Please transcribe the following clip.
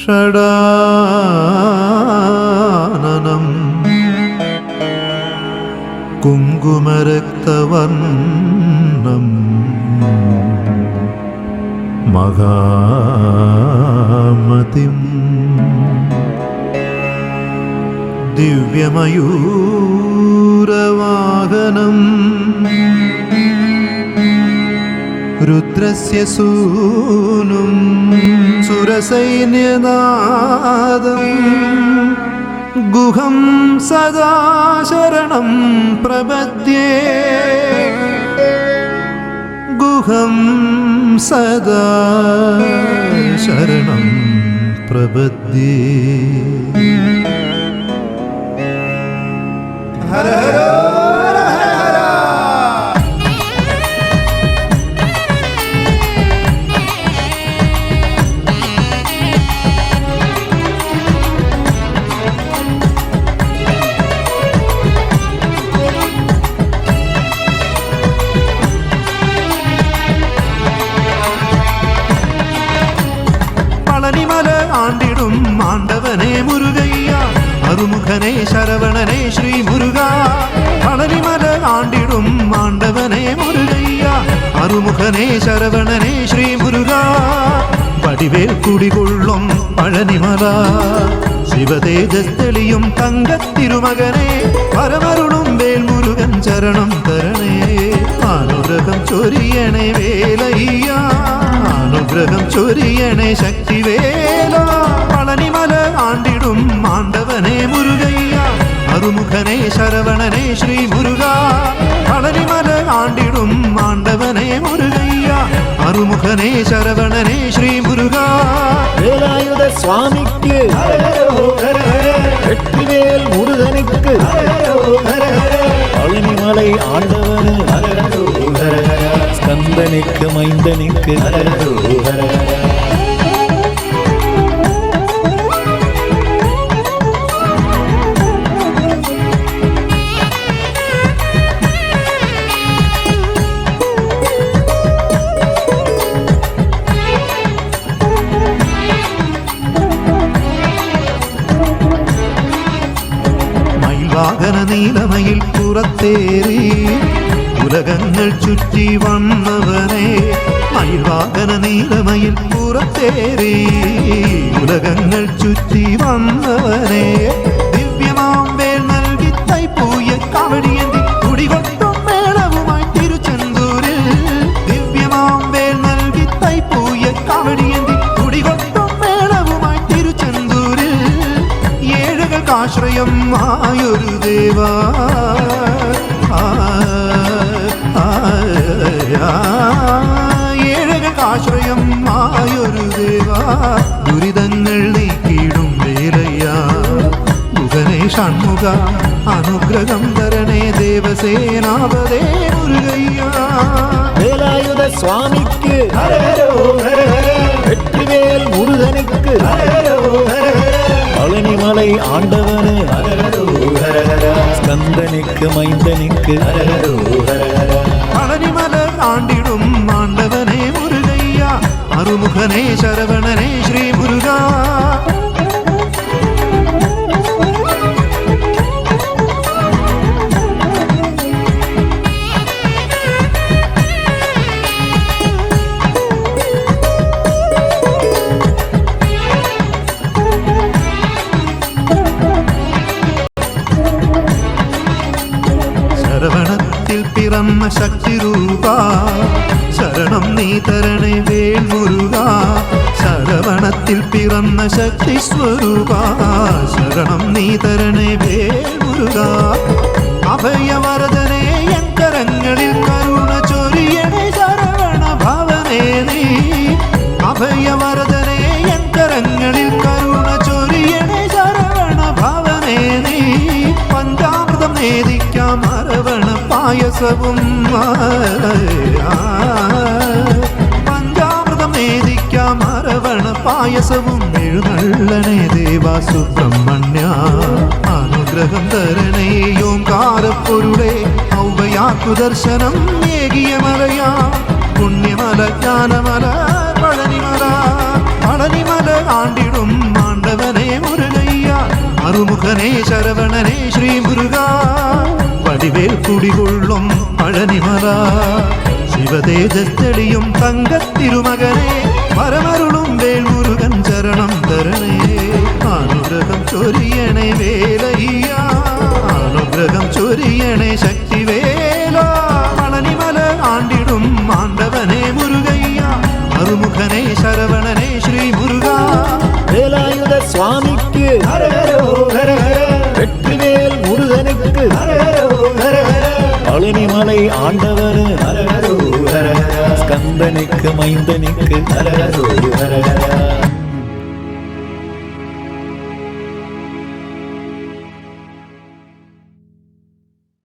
ഷടാനനം കുങ്കുമരക്തവർണം മഹാമതിം ദിവ്യമയൂരവാഹനം രുദ്രസ്യ സൂനും സുരസൈന്യനാദം ഗുഹം സദാ ശരണം പ്രപദ്യേ ഗുഹം സദാ ശരണം പ്രപദ്യേ. ഹര ഹര പളനിമല ആണ്ടിടും മാണ്ടവനെ മുരുകയ്യ അറുമുഖനെ ശരവണനെ ശ്രീ മുരുക. പളനിമല ആണ്ടിടും മാണ്ടവനെ മുരുകയ്യ അറുമുഖനെ ശരവണനെ ശ്രീ മുരുക. വടിവേൽ കുടികൊള്ളും പഴനിമല ശിവതേജസ് തെളിയും തങ്കത്തിരുമകനെ പരമരുളും വേൽ മുരുകൻ ചരണം തരണേ. അനുഗ്രഹം ചൊരിയണേ വേലയ്യ അനുഗ്രഹം ചൊരിയണേ ശക്തിവേല. പളനിമല ആണ്ടിടും മാണ്ടവനെ മുരുകയ്യ അറുമുഖനെ ശരവണനെ ശ്രീ മുരുക. പളനിമല ആണ്ടിടും മാണ്ടവനെ മുരുകയ്യ അറുമുഖനെ ശരവണനെ ശ്രീ മുരുക. വേലായുധ സ്വാമിക്ക് வெற்றிவேல் முருகனுக்கு பழனிமலை ஆண்டவனு ஸ்கந்தனுக்கு மைந்தனுக்கு വാഹന നീലമയിൽ പുറത്തേറി ഉലകങ്ങൾ ചുറ്റി വന്നവനെ. മയിൽവാഹന നീലമയിൽ പുറത്തേറി ഉലകങ്ങൾ ചുറ്റി വന്നവനെ. ദിവ്യമാം വേൽ നൽകി തൈപ്പൂയ കവടിയന്തി കുടികൊട്ടും മേളവുമായി തിരുച്ചെന്തൂരിൽ. ദിവ്യമാം വേൽ നൽകി തൈപ്പൂയ കവടിയന്തി കുടികൊട്ടും മേളവുമായി തിരുച്ചെന്തൂരിൽ. ഏഴകൾക്കാശ്രയം ആയൊരു ദേവാ ഏഴകൾക്കാശ്രയം ആയൊരു ദേവാ ദുരിതങ്ങൾ നീക്കിയിടും വേലയ്യ. മുഖനേ ഷൺമുഖ അനുഗ്രഹം തരണേ ദേവസേനാപതേ മുരുകയ്യ. வேலாயுத ஸ்வாமிக்கு வெற்றிவேல் முருகனுக்கு பழனிமலை ஆண்டவனு ஸ்கந்தனுக்கு மைந்தனுக்கு പളനിമല ആണ്ടിടും മാണ്ടവനെ മുരുകയ്യ അറുമുഖനെ ശരവണനെ ശ്രീ മുരുക. ശരവണത്തിൽ പിറന്ന ശക്തിരൂപ ശരണം നീ തരണേ വേൽ മുരുക. ശരവണത്തിൽ പിറന്ന ശക്തി സ്വരൂപ ശരണം നീ തരണേ വേൽ മുരുക. അഭയവരദനെ എൻ കരങ്ങളിൽ കരുണ ചൊരിയണേ ശരവണ ഭവനേ നീ. അഭയവരദനെ എൻ കരങ്ങളിൽ കരുണ ചൊരിയണേ ശരവണ ഭവനേ നീ. പഞ്ചാമൃതം നേദിക്കാം അരവണ പായസവും പഞ്ചാമൃതം നേദിക്കാം അരവണ പായസവും. എഴുന്നള്ളണേ ദേവാ സുബ്രഹ്മണ്യ അനുഗ്രഹം തരണേ ഓംകാരപ്പൊരുളെ. ഔവയാക്കു ദർശനം ഏകിയ മലയാ പുണ്യമല ജ്ഞാനമല പളനിമല. പളനിമല ആണ്ടിടും அருமுகனே சரவணனே ஸ்ரீ முருகா வடிவேல் குடிகொள்ளும் பழனிமலா சிவதேஜத்தெளியும் தங்கத் திருமகனே வரமருளும் வேல் முருகன் சரணம் தரணே அனுகிரகம் சொரியணை வேலையா அனுகிரகம் சொரியணை சக்தி வேலா பழனிமல ஆண்டிடும் ஆண்டவனே முருகையா அருமுகனே சரவணனே ஸ்ரீ முருகா வேலாயுத சுவாமிக்கு வெற்றிவேல் முருகனுக்கு பழனிமலை ஆண்டவர் ஸ்கந்தனுக்கு மைந்தனுக்கு